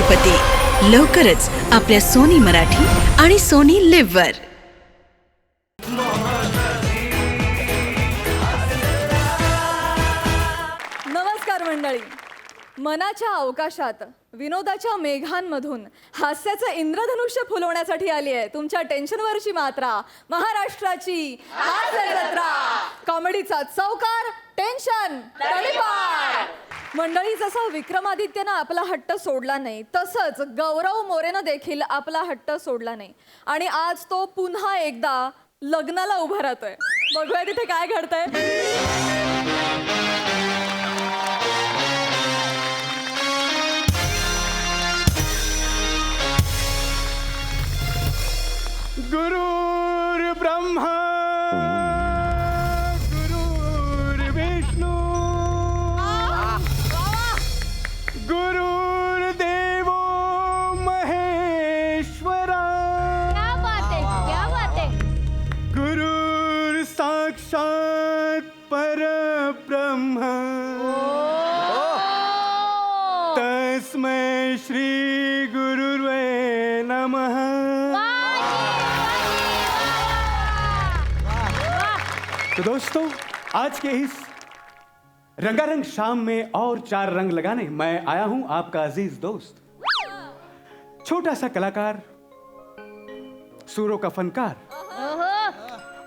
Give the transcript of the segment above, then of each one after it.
गणपती लवकरच आपल्या सोनी मराठी आणि सोनी लिव्ह वर. नमस्कार मंडळी. मनाच्या अवकाशात विनोदाच्या मेघांमधून हास्याचं इंद्रधनुष्य फुलवण्यासाठी आली आहे तुमच्या टेन्शनवरची मात्रा, महाराष्ट्राची हास्य जत्रा, कॉमेडीचा चौकार, टेन्शन तडीपार. मंडळी, जसा विक्रमादित्यनं आपला हट्ट सोडला नाही तसंच गौरव मोरेनं देखील आपला हट्ट सोडला नाही आणि आज तो पुन्हा एकदा लग्नाला उभा राहतोय. बघूया तिथे काय घडतंय. गुरुर्ब्रह्मा गुरुर्विष्णू गुरुर्देवो महेश्वरा. क्या बात है, क्या बात है. गुरुर साक्षात परब्रह्म तस्मै श्री गुरुर्वे नमः. तो दोस्तों, आज के इस रंगारंग शाम में और 4 रंग लगाने मैं आया हूं आपका अजीज दोस्त, छोटा सा कलाकार, सुरों का फनकार,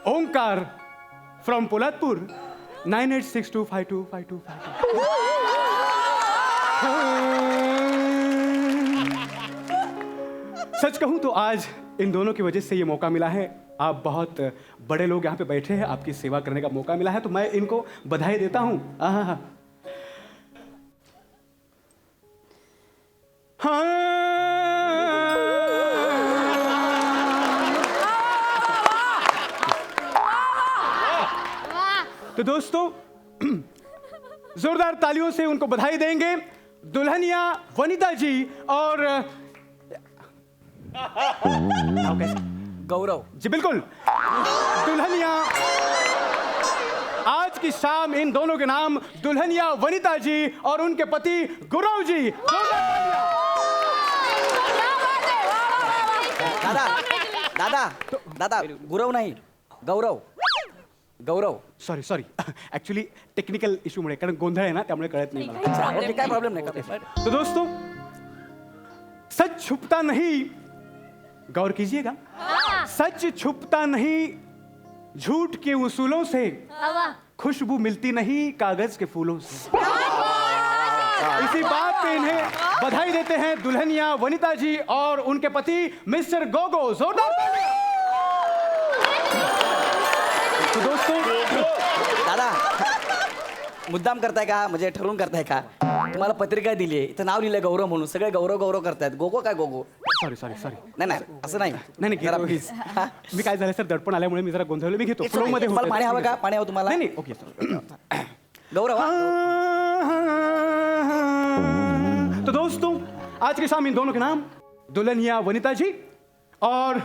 ओंकार फ्रॉम पोलादपुर 9862525252. सच कहूं तो आज इन दोनों की वजह से ये मौका मिला है. आप बहुत बड़े लोग यहाँ पे बैठे हैं, आपकी सेवा करने का मौका मिला है, तो मैं इनको बधाई देता हूं. हाँ. तो दोस्तों, जोरदार तालियों से उनको बधाई देंगे. दुल्हनिया वनिता जी और गौरव जी. बिल्कुल. दुल्हनिया, आज की शाम इन दोनों के नाम दुल्हनिया वनिता जी और उनके पति गौरव जी. दादा दादा दादा गुरव नाही, गौरव. गौरव सॉरी ऍक्च्युली टेक्निकल इश्यूमुळे, कारण गोंधळ आहे ना, त्यामुळे कळत नाही मला. ओके, काय प्रॉब्लेम नाही. तो दोस्तों, सच छुपता नहीं, गौर कीजिएगा, सच छुपता नहीं झूठ के उसूलों से, खुशबू मिलती नहीं कागज के फूलों से. इसी बात पे इन्हें बधाई देते हैं दुल्हनिया वनिता जी और उनके पति मिस्टर गोगो. जोरदार तालियां. तो दोस्तों, दादा मुद्दाम करताय का, म्हणजे ठरवून करताय का? तुम्हाला पत्रिका दिली आहे, इथं नाव लिहिलंय गौरव म्हणून, सगळे गौरव गौरव करतायत. गोगो काय गोगो? सॉरी नाही असं नाही. जरा प्लीज. मी काय झालं सर, दडपण आल्यामुळे मी जरा गोंधळलो. मी घेतो फ्लो मध्ये. तुम्हाला पाणी हवं का? पाणी हवं तुम्हाला? नाही ओके. गौरव तो दोस्तों, आज की शाम इन दोनों के नाम दुल्हनिया वनिता जी और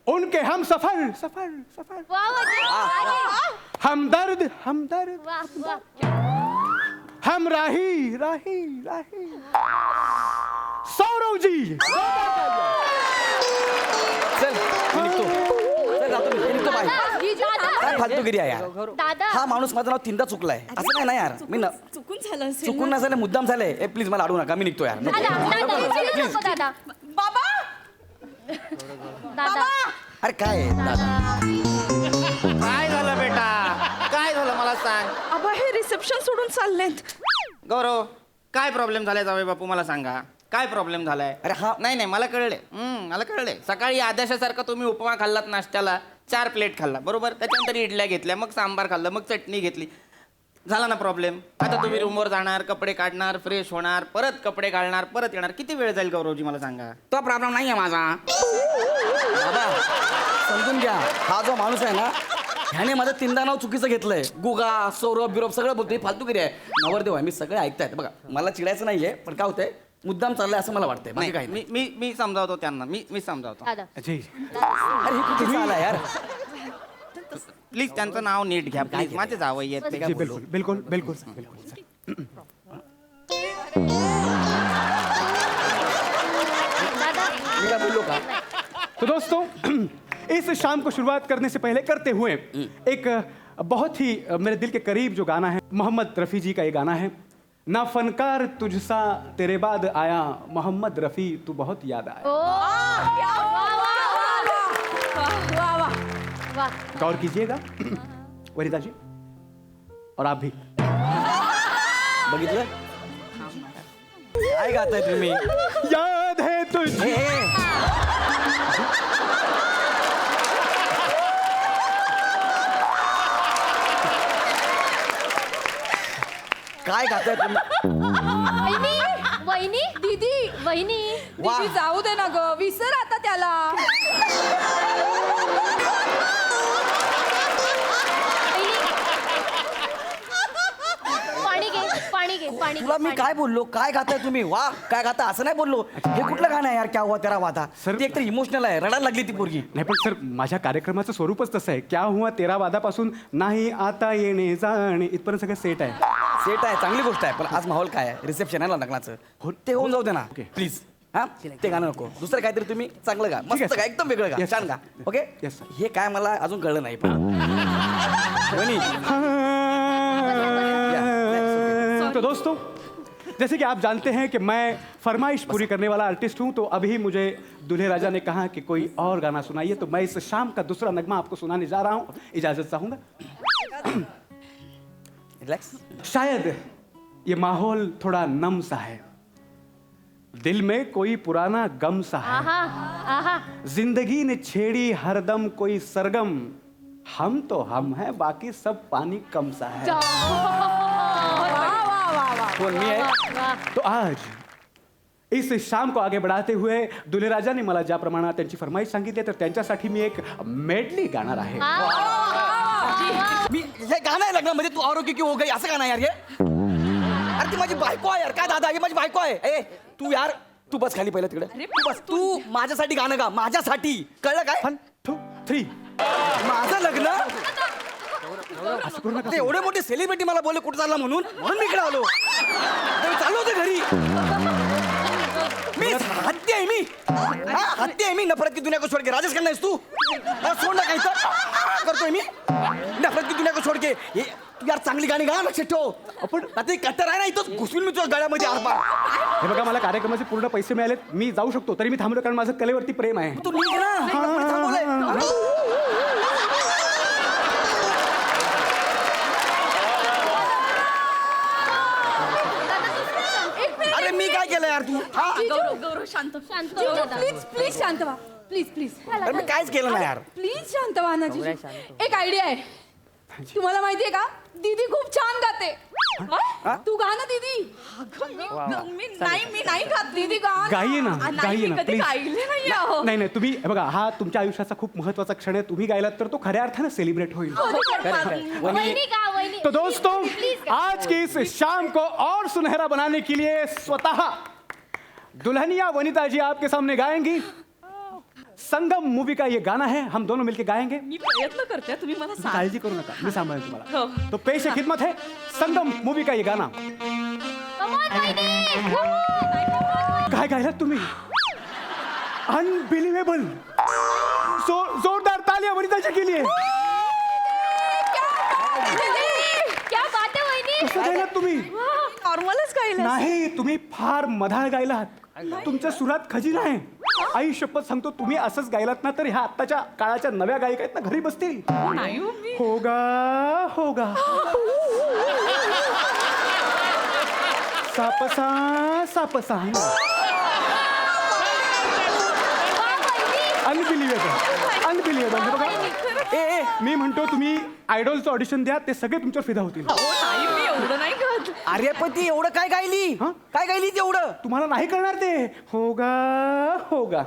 उनके हम सफर सफर सफर हमदर्द हमदर्द हम राही राही राही सौरव जी. चल मी निघतो. चल राहतो मी निघतो बाहेर. काय फालतूगिरी आहे यार. दादा हा माणूस माझं नाव 3दा चुकलाय. असं नाही ना यार. मी चुकून झालं असेल. चुकून नाही झालं, मुद्दाम झालंय. ए प्लीज मला अडू नका, मी निघतो यार. नको दादा. बाबा दादा अरे काय आहे, दादा? काय झालं बेटा, काय झालं मला सांग. आबा, हे रिसेप्शन सोडून चाललेत. गौरव, काय प्रॉब्लेम झालाय जावे बापू, मला सांगा काय प्रॉब्लेम झालाय. अरे हा नाही मला कळले. मला कळले. सकाळी आदेशासारखा तुम्ही उपमा खाल्लात नाश्त्याला, 4 प्लेट खाल्ला बरोबर, त्याच्यानंतर इडल्या घेतल्या, मग सांबार खाल्लं, मग चटणी घेतली, झाला ना प्रॉब्लेम. आता तुम्ही रूमवर जाणार, कपडे काढणार, फ्रेश होणार, परत कपडे घालणार, परत येणार. किती वेळ जाईल गौरवजी मला सांगा. तो प्रॉब्लेम नाही आहे माझा. दादा समजून घ्या, हा जो माणूस आहे ना, ह्याने माझं 3दा नाव चुकीचं घेतलंय. गुगा सौरभ बिरोब सगळं बोलतोय, फालतूगिरी आहे. नवरदेव आहे मी, सगळे ऐकतायत. बघा मला चिडायचं नाहीये, पण काय होतंय, मुद्दाम चाललंय असं मला वाटतंय. म्हणजे काय मी मी मी समजावतो त्यांना. मी समजावतो. दादा जी. अरे हे किती आला यार. प्लीज त्यांचं नाव नीट घ्या प्लीज. माझे जावई आहेत ते. जी बिल्कुल बिल्कुल बिल्कुल बिल्कुल. तो दोस्तों इस शाम को शुरुआत करने से पहले करते हुए एक बहुत ही मेरे दिल के करीब जो गाना है, मोहम्मद रफ़ी जी का ये गाना है। ना फनकार तुझसा तेरे बाद आया, मोहम्मद रफ़ी तू बहुत याद आया। वाह गौर कीजिएगा वनिता जी, और आप भी। बघितलं काय गाताय तुम्ही? याद है तुझे काय गाताय तुम्ही? वहिनी वहिनी दीदी वहिनी वा. दीदी जाऊ दे ना ग, विसर आता त्याला. पाणी घे पाणी घे पाणी तुला मी काय बोललो? काय गाताय तुम्ही? वा काय गाता असं नाही बोललो. हे कुठलं गाणं आहे यार? क्या हुआ तेरा वादा. सर- ती एकतर इमोशनल आहे, रडायला लागली ती पोरगी. नाही पण सर, माझ्या कार्यक्रमाचं स्वरूपच तसं आहे. क्या हुआ तेरा वादापासून नाही आता येणे जाणे इथपर्यंत सगळं सेट आहे. सेट आहे, चांगली गोष्ट आहे, पण आज माहोल काय आहे? रिसेप्शन आहे ना लग्नाचं. ते होऊन जाऊ दे ना ओके. प्लीज. हा ते गाणं नको, दुसरं काहीतरी तुम्ही चांगलं गा, ठीक आहे, मस्त सर. गा, एकदम वेगळं गा, Yes, छान sir. गा. Okay Yes, sir. हे काय मला अजून कळलं नाही पण वहिनी, तो दोस्तों, जैसे कि आप जानते हैं कि मैं फरमाइश पूरी करने वाला आर्टिस्ट हूं, तो अभी मुझे दूल्हे राजा ने कहा कि कोई और गाना सुनाइए, तो मैं इस शाम का दूसरा नगमा आपको सुनाने जा रहा हूं. इजाजत चाहूंगा. रिलॅक्स. शायद ये माहौल थोड़ा नम सा है, दिल में कोई पुराना गम सा है, आहा आहा जिंदगी ने छेड़ी हरदम कोई सरगम, हम तो हम हैं बाकी सब पानी कम सा है. कोण मी आहे? वाह तो आज इस शाम को आगे बढ़ाते हुए दुल्हे राजा ने मला ज्या प्रमाणात त्यांची फरमाईश सांगितली तर त्यांच्यासाठी मी एक मेडली गाणार आहे. मी हे गाणं आहे लग्नामध्ये, तू आरोग्य की हो गई असं गाणं आहे यार हे? अरे ती माझी बायको आहे यार. काय दादा, ही माझी बायको आहे. ए तू यार, तू बस खाली पहिलं तिकडे. तू बस, तू माझ्यासाठी गाणं गा, माझ्यासाठी. कळलं काय? 1 2 3. माझं लग्न. असं करू नका. ते एवढे मोठे सेलिब्रिटी मला बोलले कुठं चालला म्हणून मी इकडे आलो. आता मी चाललो होतो घरी. मी हत्ती आहे मी. हा, हत्ती आहे मी. नफरत की दुनिया को छोड़ के राजेश खन्ना आहेस तू? हा, सोड ना काही तर करतोय मी. नफरत की दुनिया को छोड़ के. हे तू यार चांगली गाणी गा, लक्षात ठेव. आपण आता एक कट्टर आहे ना, इथं घुसून मी तुझ्या गळ्यामध्ये आरपार. हे बघा, मला कार्यक्रमाचे पूर्ण पैसे मिळालेत, मी जाऊ शकतो, तरी मी थांबलो कारण माझं कलेवरती प्रेम आहे. तू निघ ना. कोणी थांबवलंय? अरे मी काय केलं यार तू? हा? गौरव शांत. शांत हो दादा. प्लीज प्लीज शांत व्हा. प्लीज प्लीज अरे मी काहीच केलं नाही यार. प्लीज शांत व्हा ना जीजू. एक आयडिया आहे. तुम्हाला माहितीये का, दीदी खूप छान गाते. तू गा ना दीदी. मी नाही गात. दीदी गा ना. गाईये ना, गाईये ना, कधी please. गायले नाही आहो. नाही नाही, तुम्ही हे बघा, हा तुमच्या आयुष्याचा खूप महत्वाचा क्षण आहे. तुम्ही गायलात तर तो खऱ्या अर्थानं सेलिब्रेट होईल. वहिनी का वहिनी तो दोस्तों, Please. आज की इस शाम को और सुनहरा बनाने के लिए स्वतः दुल्हनिया वनिता जी आपके सामने गाएंगी. संगम मूवी का ये गाना है, हम दोनों मिलके गाएंगे. मी प्रयत्न करते, तुम्ही मला तुम्ही काळजी करू नका, मी सांभाळेन तुम्हाला. हो. तो पेश खिदमत है संगम मूवी का ये गाना. Come on, वहिनी Come on. काय गायलात तुम्ही? अनबिलिव्हेबल. जोरदार तालियां वनिताजी के लिए. क्या बात है वहिनी कसं गायलात तुम्ही? नॉर्मलच गायलं. नाही, तुम्ही फार मधाळ गायलात. तुमच्या सुरात खजिना आहे. आई शपथ सांगतो, तुम्ही असंच गायलात ना तर ह्या आत्ताच्या काळाच्या नव्या गायिका आहेत ना, घरी बसतील. होगा होगा सापसा सापसा. Unbelievable unbelievable. बघा, ए मी म्हणतो तुम्ही आयडॉलचं ऑडिशन द्या, ते सगळे तुमच्यावर फिदा होतील. एवढं नाही गात. अरे पण ती एवढं काय गायली? हा? काय गायली ती एवढं? तुम्हाला नाही करणार ते. होगा होगा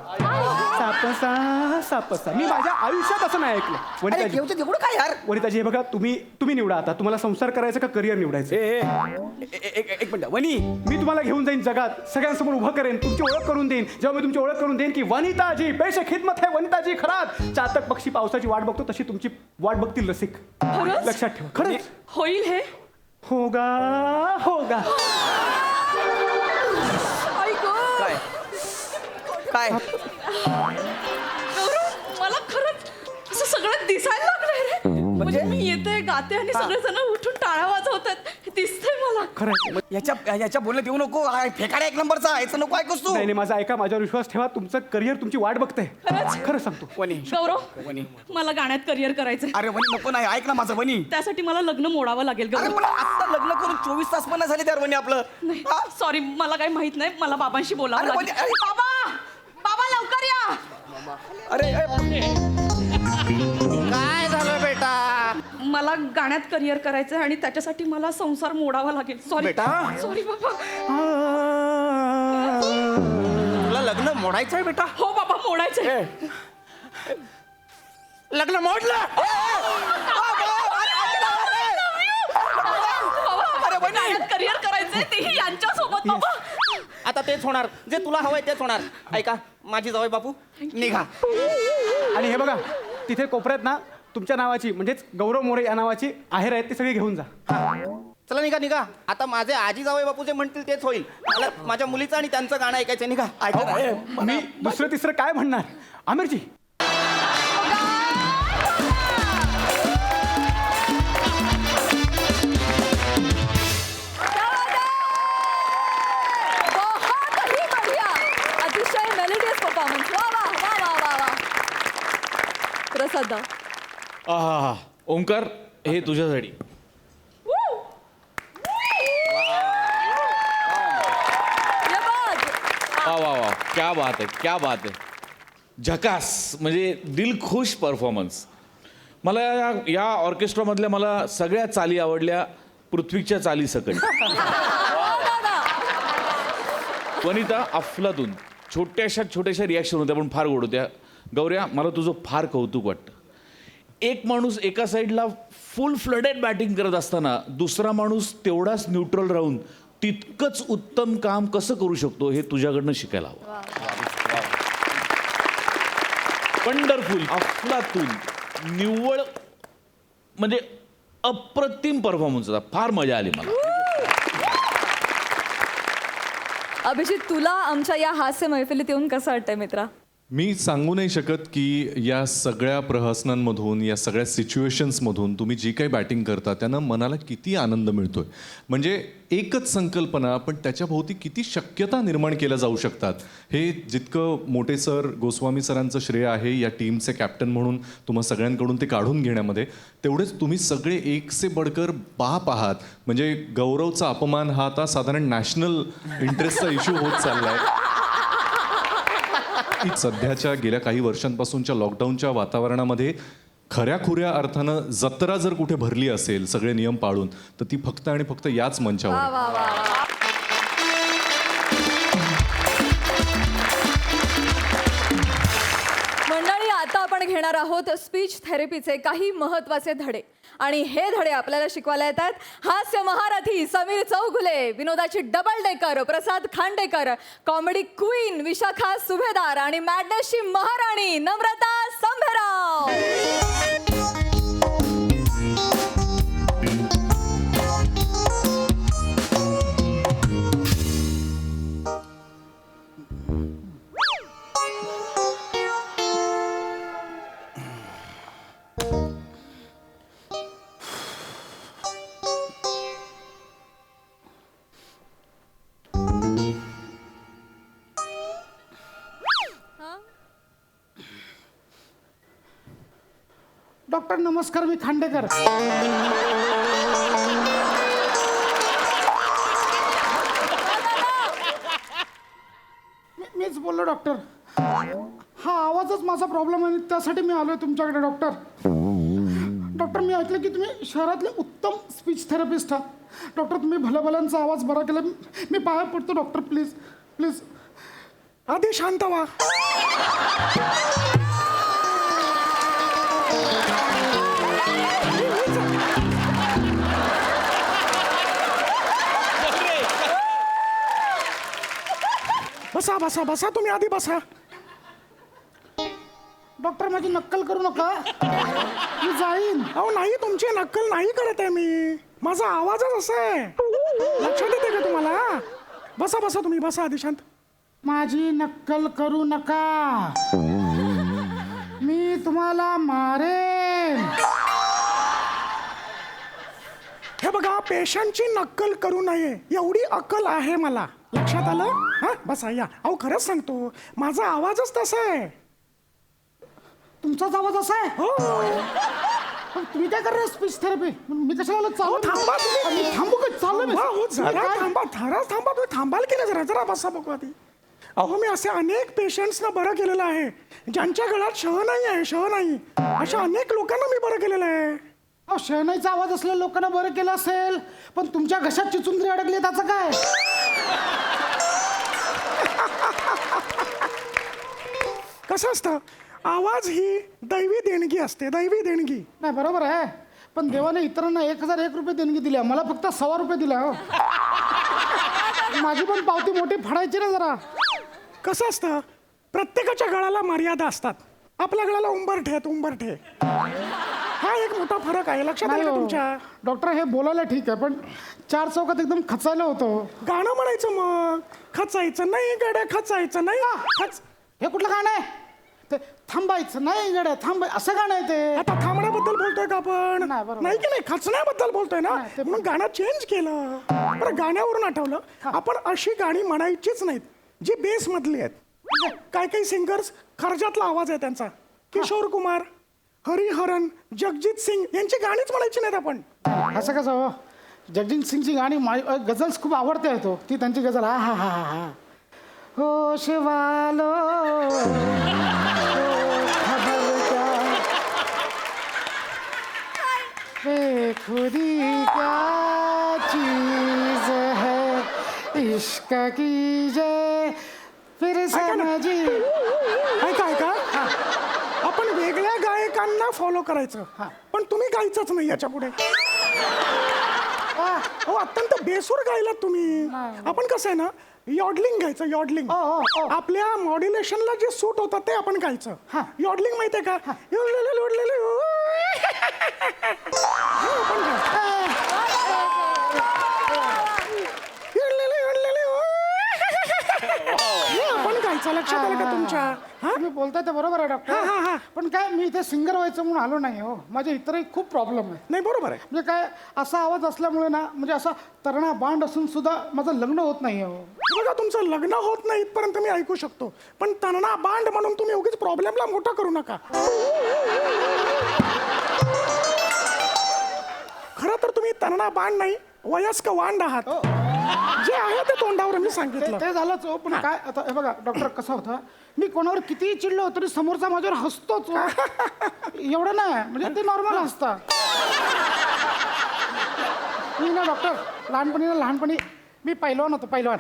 सापसा सापसा. मी माझ्या आयुष्यात असं नाही ऐकलं. अरे वनिताजी, ठेवते एवढं काय यार? वनिताजी, हे बघा, तुम्ही निवडा आता. तुम्हाला संसार करायचा का करिअर निवडायचं? एक मिनिट वनी. मी तुम्हाला घेऊन जाईन जगात, सगळ्यांसमोर उभं करेन, तुमची ओळख करून देईन. जेव्हा मी तुमची ओळख करून देईन की वनिताजी पेश खिदमत है, वनिताजी खरात. चातक पक्षी पावसाची वाट बघतो तशी तुमची वाट बघतील रसिक. लक्षात ठेवा. खरंच होईल हे. होगा होगा. काय काय? सगळं दिसायला लागलंय रे. म्हणजे मी येते गाते आणि सगळेजण उठून टाळ्या वाजवतात दिसतंय मला. खरं याच्या बोलण्यात येऊ नको. फेकाडा एक नंबरचा याचं नको ऐकूस तू. नाही नाही, माझा ऐका, माझ्यावर विश्वास ठेवा. तुमचं करिअर तुमची वाट बघते. खरं सांगतो. वनी गौरव वनी मला गाण्यात करिअर करायचंय. अरे वनी नको नाही, ऐक ना माझं वनी. त्यासाठी मला लग्न मोडावं लागेल अरे गौरव. पण आता लग्न करून 24 तास पण नाही झाले त्यावर वनी आपलं. नाही हा? सॉरी, मला काही माहित नाही. मला बाबांशी बोलावं अरे, लागेल. अरे. बाबा बाबा लवकर या. अरे काय झालं बेटा? मला गाण्यात करिअर करायचंय आणि त्याच्यासाठी मला संसार मोडावा लागेल. सॉरी बेटा. सॉरी बाबा. तुला लग्न मोडायचंय बेटा? हो बाबा मोडायचंय. लग्न मोडलं? बाबा, गाण्यात करिअर करायचंय तेही यांच्या सोबत बाबा. आता तेच होणार, जे तुला हवंय तेच होणार. ऐका, माझी जावई बापू निघा. आणि हे बघा, तिथे कोपऱ्यात ना तुमच्या नावाची म्हणजेच गौरव मोरे या नावाची आहेर आहेत, ते सगळे घेऊन जा. चला निघा निघा. आता माझे आजी जावई बापू जे म्हणतील तेच होईल. मला माझ्या मुलीचं आणि त्यांचं गाणं ऐकायचं. निघा. ऐका ना, ए, मी दुसरं तिसरं काय म्हणणार? आमिरजी, बहुतही बढिया. अतिशय मेलोडियस परफॉर्मन्स. वा वा वा वा वा वा. प्रसाद दा. आहा ओंकार, हे तुझ्यासाठी. ये बघ. वा वा वा, क्या बात आहे, क्या बात आहे. झकास, म्हणजे दिल खुश परफॉर्मन्स. मला या ऑर्केस्ट्रामधल्या मला सगळ्या चाली आवडल्या, पृथ्वीच्या चाली सकट. वनिता, अफलातून छोट्याशा रिॲक्शन होत्या पण फार गोड होत्या. गौऱ्या, मला तुझं फार कौतुक वाटतं. एक माणूस एका साईडला फुल फ्लडेड बॅटिंग करत असताना दुसरा माणूस तेवढाच न्यूट्रल राहून तितकंच उत्तम काम कसं करू शकतो हे तुझ्याकडनं शिकायला हवं. वंडरफुल, अफलातून, निव्वळ, म्हणजे अप्रतिम परफॉर्मन्स होता. फार मजा आली मला. अभिजित, तुला आमच्या या हास्य मैफिलीत येऊन कसं वाटतंय मित्रा? मी सांगू नाही शकत की या सगळ्या प्रहसनांमधून, या सगळ्या सिच्युएशन्समधून तुम्ही जी काही बॅटिंग करता त्यानं मनाला किती आनंद मिळतोय. म्हणजे एकच संकल्पना पण त्याच्याभोवती किती शक्यता निर्माण केल्या जाऊ शकतात. हे जितकं मोठे सर गोस्वामी सरांचं श्रेय आहे या टीमचे कॅप्टन म्हणून तुम्हा सगळ्यांकडून ते काढून घेण्यामध्ये, तेवढेच तुम्ही सगळे एक से बडकर बाप आहात. म्हणजे गौरवचा अपमान हा आता साधारण नॅशनल इंटरेस्टचा इश्यू होत चालला आहे. सध्याच्या गेल्या काही वर्षांपासूनच्या लॉकडाऊनच्या वातावरणामध्ये खऱ्याखुऱ्या अर्थानं जत्रा जर कुठे भरली असेल सगळे नियम पाळून, तर ती फक्त आणि फक्त याच मंचावर आहे. वा वा वा. मंडळी, आता आपण घेणार आहोत स्पीच थेरपीचे काही महत्त्वाचे धडे. आणि हे धडे आपल्याला शिकवायला येतात हास्य महारथी समीर चौगुले, विनोदाची डबल डेकर प्रसाद खांडेकर, कॉमेडी क्वीन विशाखा सुभेदार आणि मॅडनेसची महाराणी नम्रता संभेराव. डॉक्टर नमस्कार, मी खांडेकर. मीच बोललो डॉक्टर. हा आवाजच माझा प्रॉब्लेम आहे, त्यासाठी मी आलोय तुमच्याकडे डॉक्टर. डॉक्टर, मी ऐकलं की तुम्ही शहरातले उत्तम स्पीच थेरपिस्ट आहात. डॉक्टर, तुम्ही भल्याभल्यांचा आवाज बरा केला. मी पाया पडतो डॉक्टर, प्लीज प्लीज. आधी शांत व्हा. बसा बसा बसा, तुम्ही आधी बसा. डॉक्टर, माझी नक्कल करू नका, मी जाईन. अहो नाही, तुमची नक्कल नाही करत आहे मी. माझा आवाजच असा आहे, लक्षात येते का तुम्हाला? बसा बसा, तुम्ही बसा आधी शांत. माझी नक्कल करू नका, मी तुम्हाला मारे. टाइम. हे बघा पेशंटची नक्कल करू नये एवढी अक्कल आहे मला. लक्षात आलं? हा बसा या. अहो खरंच सांगतो माझा आवाजच तसा आहे. तुमचाच आवाज असा आहे. हो पण तुम्ही काय करणार स्पीच थेरपी? मी कशाला चालू थांबा तुम्ही. थांबू का चाललं मी? हो जरा काय? थांबा थांबा तुम्ही थांबाल की नाही जरा बाबा बघू आधी. अहो मी असे अनेक पेशंट्सना बरं केलेलं आहे ज्यांच्या गळ्यात शह नाही आहे. शह नाही अशा अनेक लोकांना मी बरं केलेलं आहे. अहो शहनाईचा आवाज असलेल्या लोकांना बरं केलं असेल, पण तुमच्या घशात चिचुंद्री अडकली त्याचं काय? कसं असतं आवाज ही दैवी देणगी असते. दैवी देणगी. नाही बरोबर आहे, पण देवाने इतरांना 1001 रुपये देणगी दिल्या, मला फक्त 100 रुपये दिल्या. हो माझी पण पावती मोठी फाडायची ना जरा. कसं असतं प्रत्येकाच्या गळाला मर्यादा असतात. आपल्या गळाला उंबरठे आहेत उंबरठे. हा एक मोठा फरक आहे. लक्षात आलं का तुमच्या? डॉक्टर हे बोलायला ठीक आहे, पण 4 चौकात एकदम खचायला होतं. गाणं म्हणायचं मग. खचायचं नाही गड्या खचायचं नाही. खच हे कुठलं गाणं आहे? ते थांबायचं नाही गड्या थांबाय असं गाणं आहे ते. आता थांबण्याबद्दल बोलतोय का आपण? नाही, बरोबर. नाही की नाही खचण्याबद्दल बोलतोय ना. नाही, ते पण- म्हणून गाणं चेंज केलं. बरं गाण्यावरून आठवलं आपण अशी गाणी म्हणायचीच नाहीत जी बेस मधली आहेत. काही काही सिंगर्स खर्जातला आवाज आहे त्यांचा. किशोर कुमार, हरिहरन, जगजीत सिंग यांची गाणीच म्हणायची नाहीत आपण. असं कसं हो? जगजीत सिंगची गाणी गझल्स खूप आवडते आहे. तो ती त्यांची गझल हा हा हा हा होश वालो खबर क्या बेखुदी क्या चीज है इश्क कीजिए फिर समझी. ऐका आपण वेगळ्या गायकांना फॉलो करायचं पण तुम्ही गायचंच नाही याच्या पुढे. हो अत्यंत बेसूर गायलात तुम्ही. आपण कसं आहे ना यॉडलिंग घ्यायचं. यॉडलिंग आपल्या मॉड्युलेशनला जे सूट होतं ते आपण गायचं. यॉडलिंग माहितीये का? आपण गायचं. लक्षात आलं का तुमच्या? तुम्ही बोलताय ते बरोबर आहे डॉक्टर, पण काय मी इथे सिंगर व्हायचं म्हणून आलो नाही. हो माझे इतरही खूप प्रॉब्लेम आहे. नाही बरोबर आहे. म्हणजे काय असा आवाज असल्यामुळे ना, म्हणजे असा तरणा बांड असून सुद्धा माझं लग्न होत नाही. हो बघा तुमचं लग्न होत नाही इथपर्यंत मी ऐकू शकतो, पण तरणा बांड म्हणून तुम्ही उगीच प्रॉब्लेमला मोठा करू नका. खरं तर तुम्ही तरणा बांड नाही वयस्क वांड आहात. जे आहे ते तोंडावर मी सांगितलं. ते झालंच हो, पण काय आता हे बघा डॉक्टर कसं होतं, मी कोणावर कितीही चिडलो तरी समोरचा माझ्यावर हसतोच. एवढं नाही म्हणजे ते नॉर्मल हसतात. मी ना डॉक्टर लहानपणी मी पैलवान होतो. पैलवान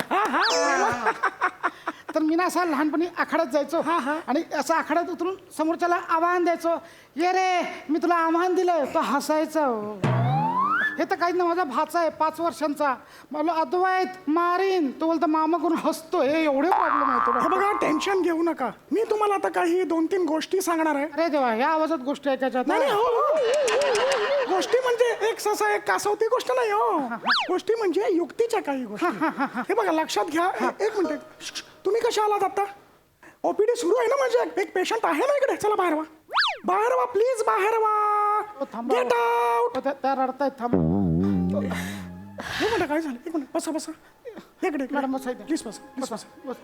तर मी ना असा लहानपणी आखाड्यात जायचो आणि असं आखाड्यात उतरून समोरच्याला आव्हान द्यायचो. ये रे मी तुला आव्हान दिलंय. तो हसायचा. हे तर काही ना माझा भाचा आहे 5 वर्षांचा. मला अद्वैत मारीन तो बोलतो मामा करून हसतो. हे एवढे प्रॉब्लेम आहे. हे बघा टेन्शन घेऊ नका. मी तुम्हाला आता काही 2-3 गोष्टी सांगणार आहे. अरे देवा या आवाजात गोष्टी ऐकायच्या. नाही हो. गोष्टी म्हणजे एक ससा एक कासवती गोष्ट नाही हो. गोष्टी म्हणजे युक्तीच्या काही गोष्टी. हे बघा लक्षात घ्या. एक मिनिट तुम्ही कशा आलात आता? ओपीडी सुरू आहे ना. म्हणजे एक पेशंट आहे ना इकडे. चला बाहेर वा. बाहेर वा प्लीज. बाहेर वा. Get out. त्या रडतायत. थांब एक मिनिट काय झालं? एक मिनिट बसा. इकडे मॅडम बसा इथे. प्लीज बसा.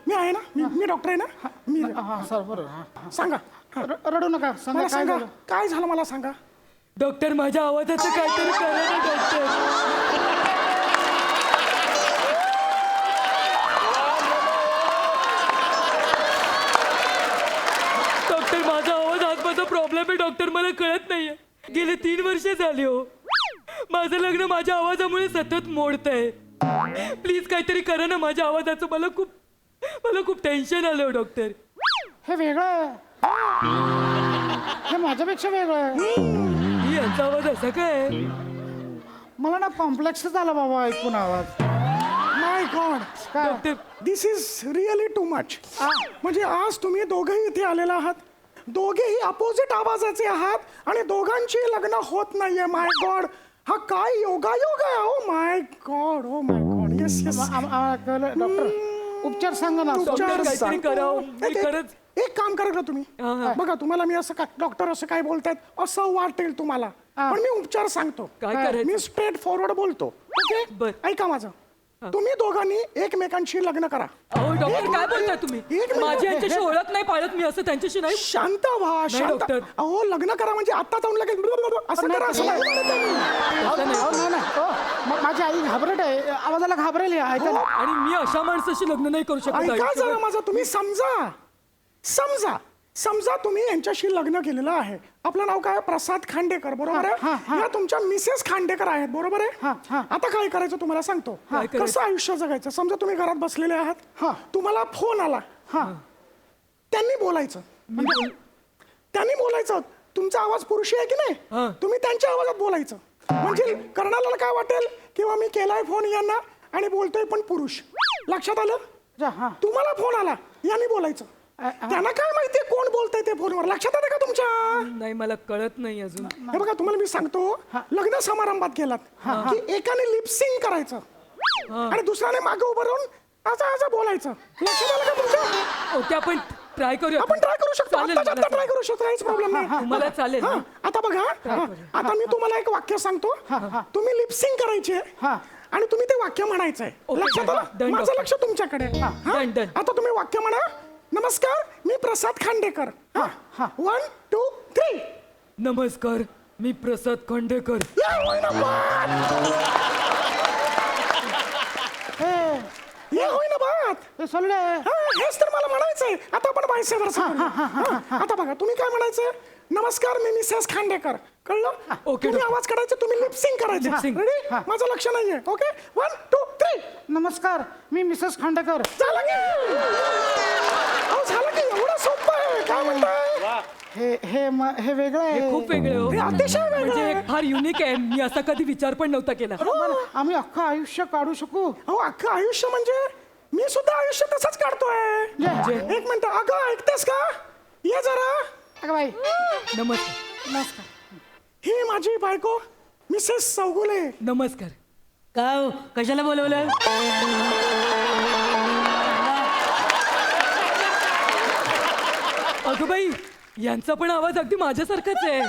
मी आहे ना. मी डॉक्टर आहे ना. मी सर बरोबर. सांगा. रडू नका. सांगा मला काय सांगा झालं. काय झालं मला सांगा. डॉक्टर माझ्या आवाजाचं काहीतरी करा ना डॉक्टर. डॉक्टर माझा आवाज आतमध्ये प्रॉब्लेम आहे डॉक्टर. मला कळत नाहीये. गेले 3 वर्ष झाली हो. माझं लग्न माझ्या आवाजामुळे सतत मोडतंय. प्लीज काहीतरी करा ना माझ्या आवाजाचं. मला खूप टेन्शन आलं डॉक्टर. हे वेगळं आहे. हे माझ्यापेक्षा वेगळं आहे. यांचा आवाज असा काय? मला ना कॉम्प्लेक्स झाला बाबा ऐकून आवाज. My god. Doctor this is really too much. म्हणजे आज तुम्ही दोघेही इथे आलेला आहात. दोघेही अपोजिट आवाजाचे आहात आणि दोघांची लग्न होत नाहीये. माय गॉड. हा काय योगायोग आहे. Oh my God. Oh my God. Yes doctor उपचार सांगा ना. डॉक्टर काहीतरी करावं. मी खरंच एक काम करा का तुम्ही बघा तुम्हाला मी असं काय डॉक्टर असं काय बोलतायत असं वाटेल तुम्हाला पण मी उपचार सांगतो काय करायचं? मी स्ट्रेट फॉरवर्ड बोलतो ओके बर. ऐका माझं तुम्ही दोघांनी एकमेकांशी लग्न करा अहो डॉक्टर काय बोलताय तुम्ही एक मिनिट. माझी यांच्याशी ओळख नाही पाळत मी असं त्यांच्याशी नाही शांत व्हा शांत डॉक्टर. अहो लग्न करा म्हणजे आता जाऊन लगेच असं करा असं नाही म्हणत आहे मी. नाही नाही हो, माझी आई घाबरट आहे आवाजाला घाबरेल या, ऐका ना. आणि मी अशा माणसाशी लग्न नाही करू शकत ऐका आयुष्यभर. जरा माझं तुम्ही समजा समजा तुम्ही यांच्याशी लग्न केलेलं आहे आपलं नाव काय प्रसाद खांडेकर बरोबर आहे या तुमच्या मिसेस खांडेकर आहेत बरोबर आहे आता काय करायचं तुम्हाला सांगतो काय करायचं? कसं आयुष्य जगायचं समजा तुम्ही घरात बसलेले आहात तुम्हाला फोन आला त्यांनी बोलायचं त्यांनी बोलायचं तुमचा आवाज पुरुषी आहे की नाही तुम्ही त्यांच्या आवाजात बोलायचं म्हणजे करणाऱ्याला काय वाटेल किंवा मी केलाय फोन यांना आणि बोलतोय पण पुरुष लक्षात आलं तुम्हाला फोन आला यांनी बोलायचं त्यांना काय माहितीये कोण बोलतंय ते फोनवर लक्षात आलं का तुमच्या नाही मला कळत नाही अजून हे बघा तुम्हाला मी सांगतो लग्न समारंभात गेलात की एकाने लिपसिंग करायचं आणि दुसऱ्याने मागे उभं राहून असं असं बोलायचं लक्षात आलं का तुमच्या ओके आपण ट्राय करूया आपण ट्राय करू शकतो चालेल, आत्ताच्या आत्ता मला ट्राय करू शकतो काहीच प्रॉब्लेम नाही तुम्हाला चालेल ना? आता बघा आता मी तुम्हाला एक वाक्य सांगतो तुम्ही लिपसिंग करायचे आणि तुम्ही ते वाक्य म्हणायचंय ओके, लक्षात done, आलं done, माझं doctor. लक्ष तुमच्याकडे आहे. हा? Done, done. आता तुम्ही वाक्य म्हणा नमस्कार मी प्रसाद खांडेकर 1 2 3 नमस्कार मी प्रसाद खांडेकर ये होईना बात हेच तर मला म्हणायचंय आता आपण बायसे आता बघा तुम्ही काय म्हणायचंय नमस्कार मी मिसेस खांडेकर कळलं ओके, तुम्ही डॉक्टर. आवाज काढायचे तुम्ही लिपसिंग करायचं Lip-sync. रेडी माझं लक्ष नाहीये ओके 1 2 3 नमस्कार मी मिसेस खांडेकर झालं की अहो, झालं की एवढं सोपं आहे काय म्हणताय हे वेगळं हे आहे खूप वेगळे हो हे अतिशय वेगळं म्हणजे आहे. एक फार युनिक आहे मी असा कधी विचार पण नव्हता केला आम्ही अख्खं आयुष्य काढू शकू अहो अख्खं आयुष्य म्हणजे मी सुद्धा आयुष्य तसंच काढतोय एक मिनिट अगं ऐकतेस का ये जरा अगं बाई नमस्कार नमस्कार ही माझी बायको मिसेस चौगुले नमस्कार का कशाला बोलवलं अगं बाई यांचा पण आवाज अगदी माझ्यासारखाच आहे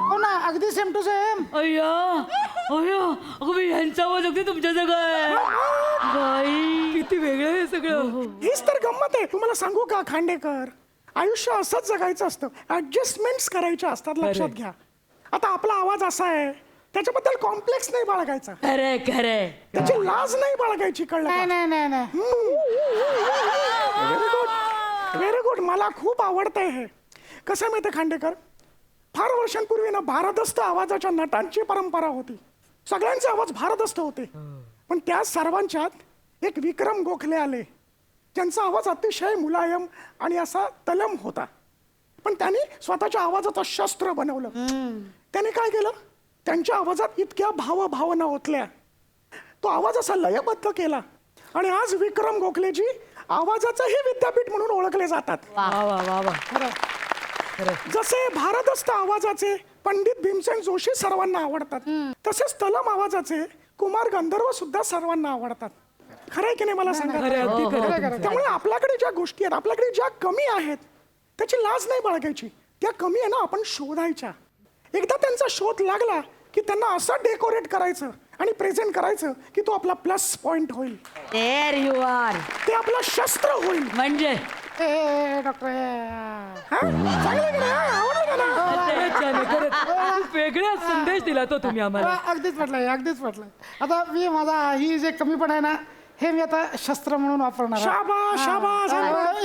हो ना अगदी सेम टू सेम अय्या अय्या अगं बाई, यांचा आवाज अगदी तुमच्या आहे बाई किती वेगळं आहे सगळं हीच तर गंमत आहे तुम्हाला सांगू का खांडेकर आयुष्य असंच जगायचं असतं ऍडजस्टमेंट्स करायच्या असतात लक्षात घ्या आता आपला आवाज असा आहे त्याच्याबद्दल कॉम्प्लेक्स नाही बाळगायचा खरंय खरंय त्याची लाज नाही बाळगायची कळलं नाही नाही नाही व्हेरी गुड मला खूप आवडतंय हे कसं माहिती खांडेकर फार वर्षांपूर्वी ना भारदस्त आवाजाच्या नटांची परंपरा होती सगळ्यांचे आवाज भारदस्त होते पण त्या सर्वांच्यात एक विक्रम गोखले आले ज्यांचा आवाज अतिशय मुलायम आणि असा तलम होता पण त्यांनी स्वतःच्या आवाजाचं शस्त्र बनवलं त्यांनी काय केलं त्यांच्या आवाजात इतक्या भावना ओतल्या तो आवाज असा लयबद्ध केला आणि आज विक्रम गोखलेजी आवाजाचंही विद्यापीठ म्हणून ओळखले जातात वा वा वा वा जसे भारदस्त आवाजाचे पंडित भीमसेन जोशी सर्वांना आवडतात तसेच तलम आवाजाचे कुमार गंधर्व सुद्धा सर्वांना आवडतात खरंय की नाही मला सांगा खरंय, अगदी खरंय. त्यामुळे आपल्याकडे ज्या गोष्टी आहेत आपल्याकडे ज्या कमी आहेत त्याची लाज नाही बाळगायची त्या कमी आहे ना आपण शोधायच्या एकदा त्यांचा शोध लागला की त्यांना असं डेकोरेट करायचं आणि प्रेझेंट करायचं की तो आपला प्लस पॉइंट होईल देर यू आर ते आपलं शस्त्र होईल म्हणजे डॉक्टर हा? चांगलं की नाही? हा? आवडलं का ना? खरंच छान आहे, खरंच. खूप वेगळा संदेश दिला तो तुम्ही आम्हाला अगदीच म्हटलंय अगदीच म्हटलंय आता मी माझा ही जे कमीपण आहे ना हे मी आता शस्त्र म्हणून वापरणार आहे. शाबास, शाबास, शाबास.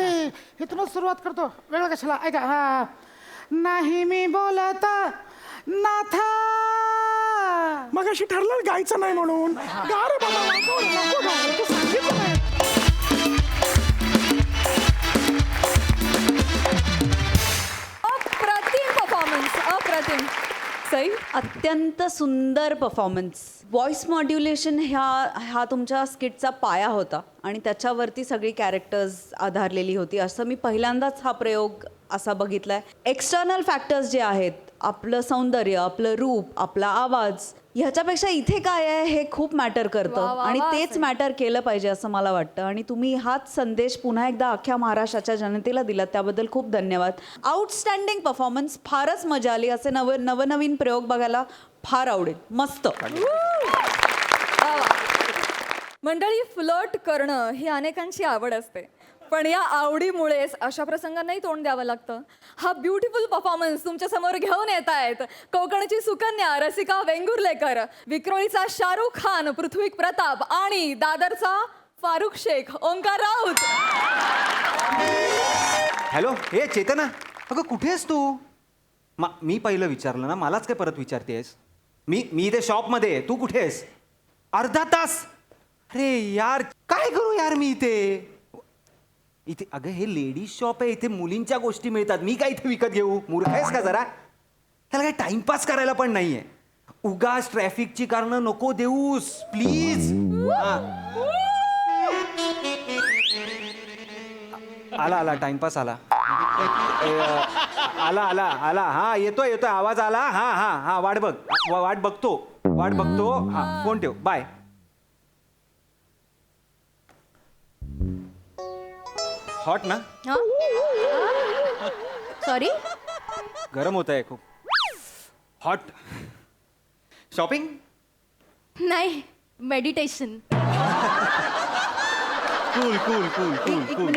इथूनच सुरुवात करतो वेळ कशाला ऐका हा नाही मी बोलत नाथा मग अशी ठरलं गायचं नाही म्हणून गा रे बाबा नको गा रे, तू सांगितलं नाही. अप्रतिम परफॉर्मन्स अप्रतिम सई अत्यंत सुंदर परफॉर्मन्स व्हॉइस मॉड्युलेशन हा तुमच्या स्किटचा पाया होता आणि त्याच्यावरती सगळी कॅरेक्टर्स आधारलेली होती असं मी पहिल्यांदाच हा प्रयोग असा बघितलाय एक्सटर्नल फॅक्टर्स जे आहेत आपलं सौंदर्य, आपलं रूप, आपला आवाज, ह्याच्यापेक्षा इथे काय आहे हे खूप मॅटर वा, करतं वा, आणि वा, तेच असेल. मॅटर केलं पाहिजे असं मला वाटतं. आणि तुम्ही हाच संदेश पुन्हा एकदा अख्ख्या महाराष्ट्राच्या जनतेला दिलात त्याबद्दल खूप धन्यवाद. आउटस्टँडिंग परफॉर्मन्स, फारच मजा आली. असे नवनवीन प्रयोग बघायला फार आवडेल. मस्त. वा वा. मंडळी, फ्लर्ट करणं ही अनेकांची आवड असते, पण या आवडीमुळेच अशा प्रसंगांनाही तोंड द्यावं लागतं. हा ब्युटिफुल परफॉर्मन्स तुमच्या समोर घेऊन येत आहेत कोकणची सुकन्या रसिका वेंगुर्लेकर, विक्रोळीचा शाहरुख खान पृथ्वीक प्रताप आणि दादरचा फारुख शेख ओंकार राऊत. हॅलो, हे चेतना, अगं कुठे आहेस तू? मी पहिलं विचारलं ना, मलाच काय परत विचारतेस? मी इथे शॉपमध्ये आहे, तू कुठे आहेस? अर्धा तास? अरे यार, काय करू यार मी इथे? अगं हे लेडीज शॉप आहे, इथे मुलींच्या गोष्टी मिळतात. मी काय इथे विकत घेऊ? मूर्ख आहेस का जरा? त्याला काही टाइमपास करायला पण नाहीये. उगाच ट्रॅफिकची कारणं नको देऊस प्लीज. आला टाइमपास आला. आला हा, येतोय आवाज आला. हा वाट बघतो. हा, फोन ठेव, बाय. हॉट ना? सॉरी. गरम होत आहे खूप. हॉट. शॉपिंग? नाही, मेडिटेशन.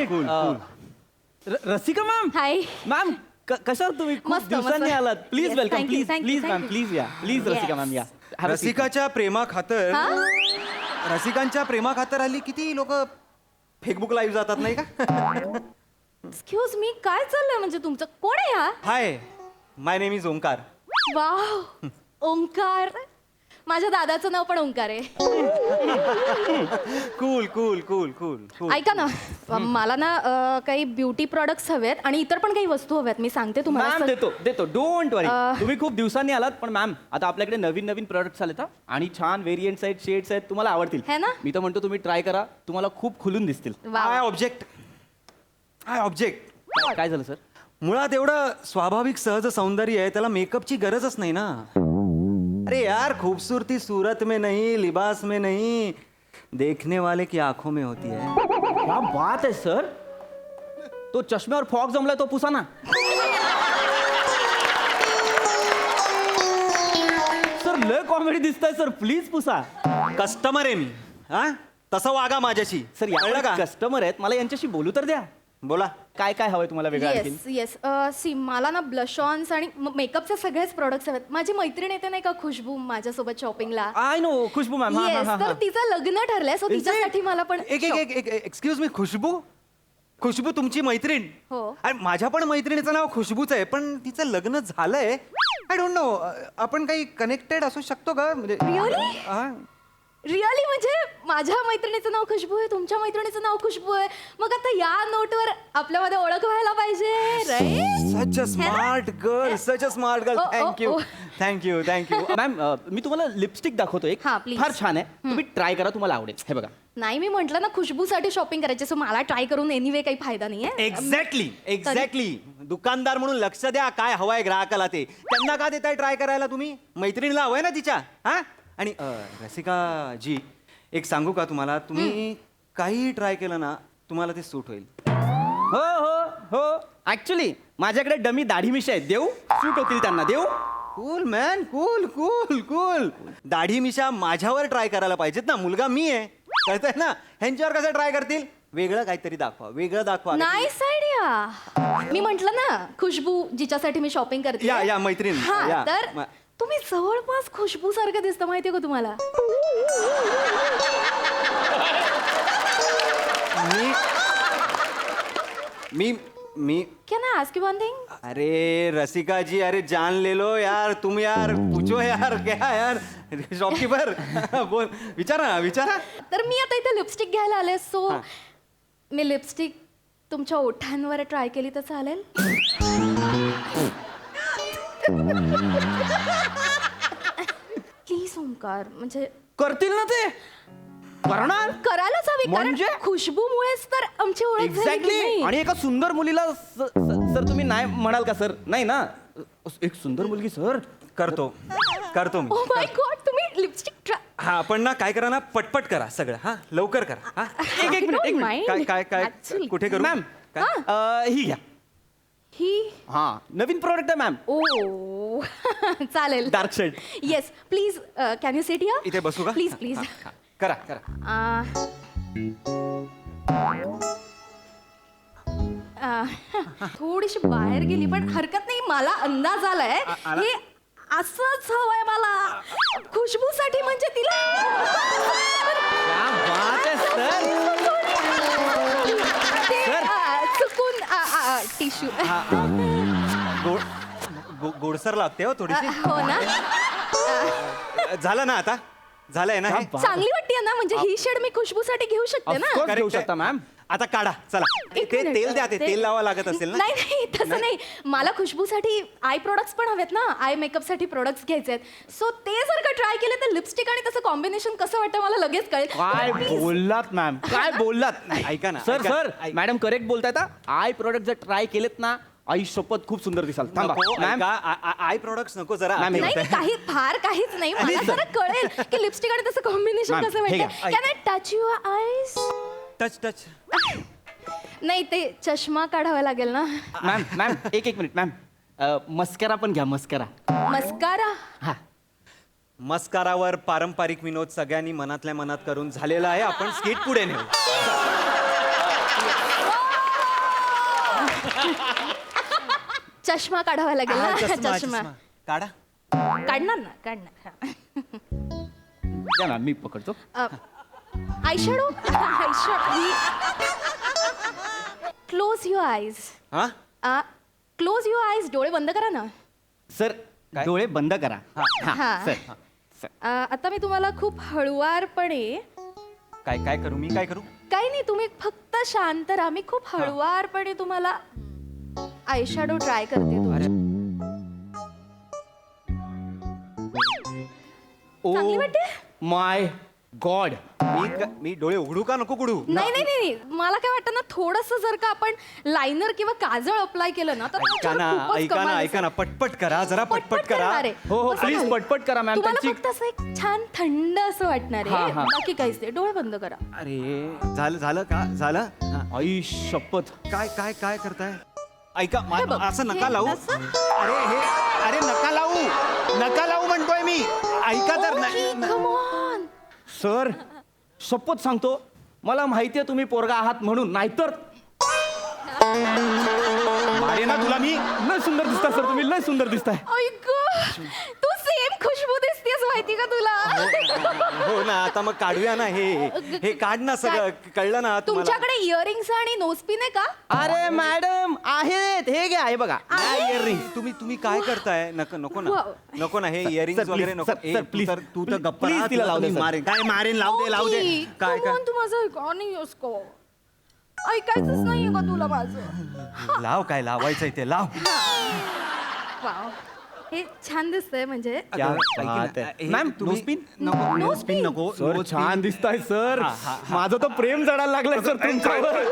कूल. रसिका मॅम, हाय. मॅम कशा तुम्ही? खूप मस्त, दिवसांनी मस्त. आलात. Please Yes, welcome. thank you, please thank you, please thank ma'am, you. Please या. प्लीज रसिका मॅम या. रसिकाच्या प्रेमाखातर हल्ली किती लोक फेसबुक लाईव्ह जातात नाही का? एक्सक्यूज मी, काय चाललंय म्हणजे तुमचं? कोण आहे हा? Hi, my name is Omkar. Wow, Omkar. माझ्या दादाचं नाव पण ओंकार आहे. कूल. ऐका ना, मला ना काही ब्युटी प्रोडक्ट्स हवेत आणि इतर पण काही वस्तू हव्यात. मी सांगते तुम्हाला. मॅम देतो. डोंट वरी. अं. तुम्ही खूप दिवसांनी आलात, पण मॅम आता आपल्याकडे नवीन प्रोडक्ट्स आलेत हा. आणि छान व्हेरियंट्स आहेत, शेड्स आहेत, तुम्हाला आवडतील. है ना? मी तर म्हणतो तुम्ही ट्राय करा, तुम्हाला खूप खुलून दिसतील. I object. काय झालं सर? मुळात एवढं स्वाभाविक सहज सौंदर्य आहे, त्याला मेकअपची गरजच नाही ना. अरे यार, खूबसूरती सूरत में नहीं, लिबास में नहीं, देखने वाले की आंखों में होती है. क्या बात आहे सर. तो चष्म्यावर फॉग जमलाय तो पुसा ना. सर लय कॉमेडी दिसतंय सर, प्लीज पुसा. कस्टमर आहे मी, हा? तसं वागा माझ्याशी. सर कळलं का? कस्टमर आहेत, मला यांच्याशी बोलू तर द्या. बोला. काय काय हवंय तुम्हाला वेगळं आणखीन? येस. सी, मला ना ब्लश ऑन्स आणि मेकअपचे सगळेच प्रोडक्ट्स हवेत. माझी मैत्रीण येते नाही का खुशबू माझ्यासोबत शॉपिंगला. I know, Khushboo ma'am. Yes, तर तिचं लग्न ठरलंय, सो तिच्यासाठी मला पण एक्सक्यूज मी, खुशबू तुमची मैत्रीण? हो. आणि माझ्या पण मैत्रिणीचं नाव खुशबूच आहे, पण तिचं लग्न झालंय. आय डोंट नो, आपण काही कनेक्टेड असू शकतो का? म्हणजे Really? हा. रिअली म्हणजे माझ्या मैत्रिणीचं नाव खुशबू आहे, तुमच्या मैत्रिणीचं नाव खुशबू आहे. मग आता या नोटवर आपल्यामध्ये ओळख व्हायला पाहिजे, right? Such a smart girl. Oh. Thank you. Ma'am मी तुम्हाला लिपस्टिक दाखवतो एक. हा, please. फार छान आहे, तुम्ही ट्राय करा, तुम्हाला आवडेल. हे बघा. नाही, मी म्हटलं ना खुशबूसाठी शॉपिंग करायची, सो मला ट्राय करून एनिवे काही फायदा नाहीये. एक्झॅक्टली. दुकानदार म्हणून लक्ष द्या, काय हवंय ग्राहकाला ते. त्यांना का देताय ट्राय करायला तुम्ही? मैत्रिणीला हवंय ना तिच्या, हा? आणि रसिका जी, एक सांगू का तुम्हाला, तुम्ही काही ट्राय केलं ना, तुम्हाला ते सूट होईल. हो ऍक्च्युली माझ्याकडे डमी दाढी मिशा आहेत, देऊ? सूट होतील त्यांना, देऊ? Cool man, cool. दाढी मिशा माझ्यावर ट्राय करायला पाहिजेत ना, मुलगा मी आहे, कळतंय ना? ह्यांच्यावर कसं ट्राय करतील? वेगळं काहीतरी दाखवा. Nice idea. मी म्हंटल ना खुशबू जिच्यासाठी मी शॉपिंग करते. या मैत्रीण. हा, या. तर तुम्ही जवळपास खुशबू सारखं दिसतं, माहितीये का तुम्हाला? मी Can I ask you one thing? अरे रसिका जी, अरे जान ले लो यार, तुम यार पूछो यार, क्या यार शॉपकीपर. बोल, विचारा. तर मी आता इथे लिपस्टिक घ्यायला आले, सो मी लिपस्टिक तुमच्या ओठांवर ट्राय केली तर चालेल? प्लीज ओंकार, म्हणजे करतील ना ते? करणार? करायलाच हवी, म्हणजे? कारण खुशबूमुळेच तर आमची ओळख झाली की एक्झॅक्टली. नाही? आणि एका सुंदर मुलीला सर तुम्ही नाही म्हणाल का सर? नाही ना, एक सुंदर मुलगी सर करतो मी ओ माय गॉड तुम्ही लिपस्टिक हा पण ना काय करा ना पटपट करा सगळं हा लवकर करा हा एक मिनिट काय काय काय Actually. कुठे करू मॅम ही घ्या ही हा नवीन प्रोडक्ट आहे मॅम ओ चालेल dark shade yes please can you sit here इथे बसू का प्लीज प्लीज करा करा थोडीशी बाहेर गेली पण हरकत नाही मला अंदाज आलाय हे असंच हवंय मला खुशबूसाठी म्हणजे तिला ते, चुकून टिश्यू गोडसर लागते हो थोडीशी हो ना झालं ना आता झालंय ना हे? चांगली वाटते ना म्हणजे ही शेड मी खुशबूसाठी घेऊ शकते ना Correct घेऊ आहे. शकता मॅम आता काढा चला एक ते minute, तेल द्या ते तेल लावा लागत असेल ना नाही नाही तसं नाही मला खुशबूसाठी आय प्रोडक्ट्स पण हवेत ना आय मेकअपसाठी प्रोडक्ट्स घ्यायचे आहेत सो ते जर का ट्राय केले तर लिपस्टिक आणि तसं कॉम्बिनेशन कसं वाटतं मला लगेच कळेल काय Please. बोललात मॅम काय बोललात ऐका ना, सर ऐका. सर मॅडम करेक्ट बोलतायत आय प्रोडक्ट जर ट्राय केलेत ना आई शपथ खूप सुंदर दिसाल थांबा मॅम आय प्रोडक्ट्स नको जरा मॅम, आत नाही येऊ. काही फार काहीच नाही मला जरा कळेल की लिपस्टिक आणि तसं कॉम्बिनेशन मॅम, कसं हे घ्या. वाटतं can I touch your eyes touch touch नाही ते चष्मा काढावा लागेल ना मॅम मॅम एक मिनिट मॅम मस्करा पण घ्या मस्करा मस्कारा मस्कारावर पारंपरिक विनोद सगळ्यांनी मनातल्या मनात करून झालेला आहे आपण स्किट पुढे नेऊ चष्मा काढावा लागेल हा, ना चष्मा, चष्मा चष्मा. काढा काढणार ना काढणार द्या मॅम मी पकडतो आयशॅडो क्लोज युअर आईज हा क्लोज युअर आईज डोळे बंद करा ना सर डोळे बंद करा हा. सर आता मी तुम्हाला खूप हळुवारपणे काय काय करू मी काय करू काही नाही तुम्ही फक्त शांत राहा मी खूप हळुवारपणे तुम्हाला आयशॅडो ट्राय करते चांगली वाटते माय गॉड मी डोळे उघडू का नको उघडू नाही नाही नाही मला काय वाटतं ना थोडस जर का आपण लायनर किंवा काजळ अप्लाय केलं ना तर ऐका ना खूपच ऐका कमाल ना दिसेल. ऐका ना पटपट करा जरा पटपट करा करणार आहे. हो हो मस्त प्लीज झालं. पटपट करा मॅम तुम्हाला त्यांची फक्त असं एक छान थंड असं वाटणार हा, आहे हा. बाकी काहीच नाही डोळे बंद करा अरे झालं झालं का झालं हा. आई शपथ काय काय काय करताय ऐका हे बघ, असं नका हे लावू असं? अरे नका लावू म्हणतोय मी ऐका तर नाही Come on. सर शपथ सांगतो मला माहितीये तुम्ही पोरगा आहात म्हणून नाहीतर मारे ना तुला मी लय सुंदर दिसताय सर तुम्ही लय सुंदर दिसताय आई गं, तू सेम खुशबू दिसतेस माहिती का तुला हो ना आता मग काढूया ना हे काढ ना सगळं कळलं ना तुम्हाला तुमच्याकडे इयरिंग्स आणि नोजपिन आहे का अरे मॅडम आहेत हे घ्या हे बघा इयरिंग तुम्ही काय करताय नको ना Wow. नको ना हे इयरिंग Sir, वगैरे please, नको sir, sir, please. तू तर गप्पा Please राहा, तिला तुला लावू दे, मी sir. मारेन काय मारेन लावू दे काय Come on, तू माझं गाणं येऊस का ऐकायचंच नाहीये का तुला माझं लाव काय लावायचंय ते लाव वाव हे छान दिसतंय म्हणजे क्या ऐक ना, बात है. हे मॅम, तुम्ही- nose pin? नको Nose nose pin pin? नको सर nose छान pin. दिसताय सर माझं तर प्रेम जडायला लागलंय सर तुमच्यावर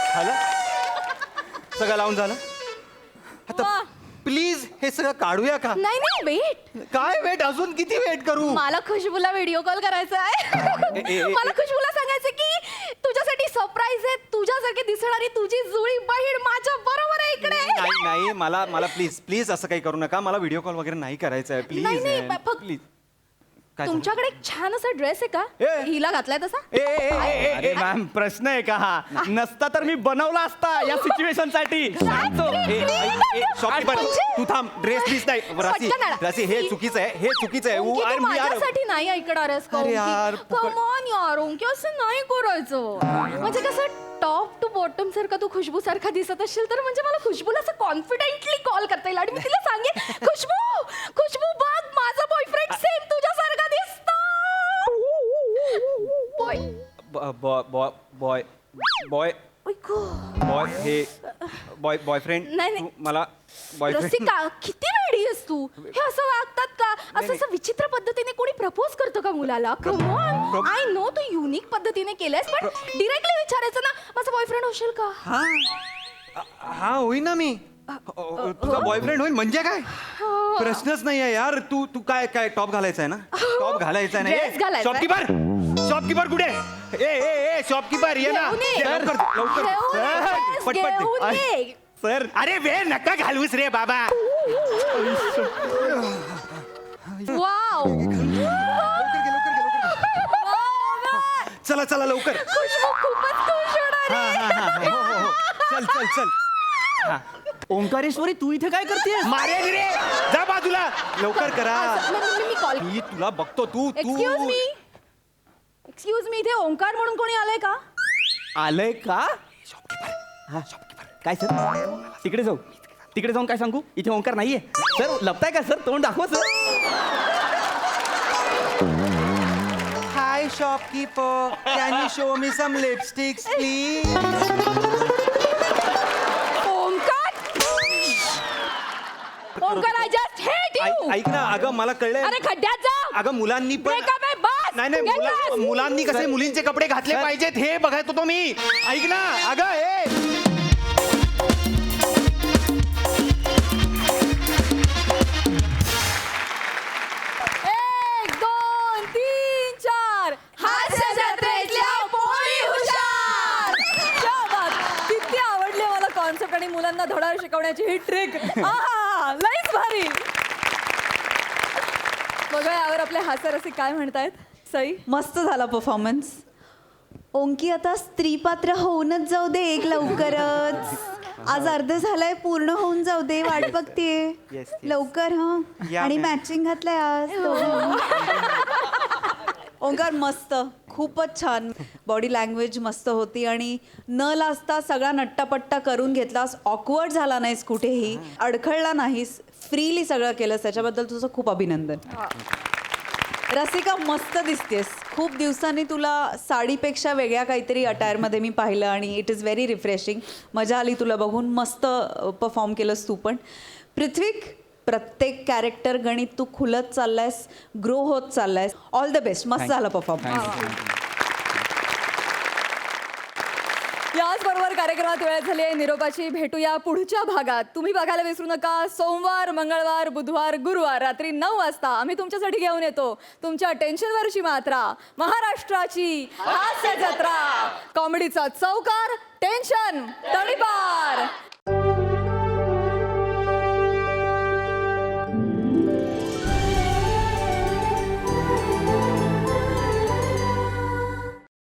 झालं सगळं लावून झालं आता वा. प्लीज हे सगळं काढूया का नाही नाही वेट काय वेट अजून किती वेट करू मला खुशबूला व्हिडिओ कॉल करायचा आहे मला खुशबूला सांगायचं की तुझ्यासाठी सरप्राईज आहे तुझ्यासारखी दिसणारी तुझी जुळी बहीण माझ्या बरोबर आहे इकडे नाही मला प्लीज असं काही करू नका मला व्हिडिओ कॉल वगैरे नाही करायचं आहे नाही, प्लीज नाही, फक्त- प्लीज काय झालं? तुमच्याकडे एक छान असा ड्रेस आहे का ए. हिला घातलाय तसा अरे मॅम प्रश्न आहे का हा नसता तर मी बनवला असता या सिच्युएशन साठी सांगतो. शॉपकीपर तू थांब ड्रेस प्लीज नाही राशी पटकन आणा. राशी हे चुकीचं आहे ओंकी, अरे तू मी यार माझ्यासाठी नाही ऐकणार आहेस का अरे यार, कम ऑन यार ओंकी असं नाही करायचं म्हणजे कसं टॉप टू बॉटम सारखा तू खुशबू सारखा दिसत असेल तर म्हणजे मला खुशबूला असं कॉन्फिडेंटली कॉल करता येईल आणि मी तिला सांगेन खुशबू बघ माझा बॉयफ्रेंड सेम तुझ्यासारखा दिसतो बॉय बॉय बॉय हे बॉयफ्रेंड नाही, नाही. मला बॉयफ्रेंड रसिका किती वेळ डॅडी आहेस तू, हे असं वागतात का? असं विचित्र पद्धतीने कोणी प्रपोज करतं का मुलाला? कम ऑन, आय नो तू युनिक पद्धतीने केलंयस, पण डिरेक्टली विचारायचं ना, माझा बॉयफ्रेंड होशील का? हा होईन ना मी. तुझा बॉयफ्रेंड होईल म्हणजे काय? प्रश्नच नाही आहे यार. तू तू काय काय टॉप घालायचा आहे ना? टॉप घालायचा Dress आहे घालायचा ना? आहे. शॉपकीपर, शॉपकीपर कुठे? ए शॉपकीपर ये ना. घेऊन ये. लवकर लवकर घेऊन ये, सर, पटपट दे. घेऊन ये. सर अरे वेळ नका घालूस रे बाबा. वाव, चला चला लवकर. खुशबू खूपच खुश होणार आहे. चल चल चल. ओंकारेश्वरी तू इथे काय करतेस? मारेल रे, जा बाजूला. लवकर करा. मी कॉल. मी तुला बघतो. तू एक्सक्यूज मी, इथे ओंकार म्हणून कोणी आलंय का? आलंय का? काय सर, तिकडे जाऊन काय सांगू? इथे ओंकार नाहीये. सर लपताय का सर? तोंड दाखवा sir. Hi shopkeeper, can you show me some lipsticks please? Omkar, I just hate you. ऐक ना, अगं मला कळलंय. अरे खड्ड्यात जा. अगं मुलांनी पण Breakup आहे, बस. नाही Get lost. मुलांनी कसे मुलींचे कपडे घातले पाहिजेत हे बघायत होतो मी. ऐक ना अगं हे. 1 2 3 4 हास्य जत्रेतल्या पोळी हुशार. क्या बात. किती आवडली मला कॉन्सेप्ट आणि मुलांना धडा शिकवण्याची ही ट्रिक. लईच भारी. बघा यावर आपले हास्यरसिक काय म्हणतायत. सई, मस्त झाला परफॉर्मन्स. ओंकी आता स्त्री पात्र होऊनच जाऊ दे एक लवकरच. आज अर्ध झालाय, पूर्ण होऊन जाऊ दे. वाट बघतीये लवकर. आणि मॅचिंग घातलंय आज. ओंकार मस्त, खूपच छान. बॉडी लँग्वेज मस्त होती आणि न लाजता सगळा नट्टापट्टा करून घेतलास. ऑकवर्ड झाला नाहीस, कुठेही अडखळला नाहीस, फ्रीली सगळं केलंस. त्याच्याबद्दल तुझं खूप अभिनंदन. रसिका मस्त दिसतेस. खूप दिवसांनी तुला साडीपेक्षा वेगळ्या काहीतरी अटायरमध्ये मी पाहिलं आणि इट इज व्हेरी रिफ्रेशिंग. मजा आली तुला बघून. मस्त परफॉर्म केलंस तू पण. पृथ्वीक, प्रत्येक कॅरेक्टर गणित तू खुलत चाललायस, ग्रो होत चाललायस. All the best. मस्त झाला परफॉर्मन्स. याचबरोबर कार्यक्रमात वेळ झाली आहे निरोपाची. भेटूया पुढच्या भागात. तुम्ही बघायला विसरू नका. सोमवार, मंगळवार, बुधवार, गुरुवार रात्री 9 वाजता आम्ही तुमच्यासाठी घेऊन येतो तुमच्या टेन्शनवरची मात्रा, महाराष्ट्राची हास्य जत्रा. कॉमेडीचा चौकार, टेन्शन तडीपार.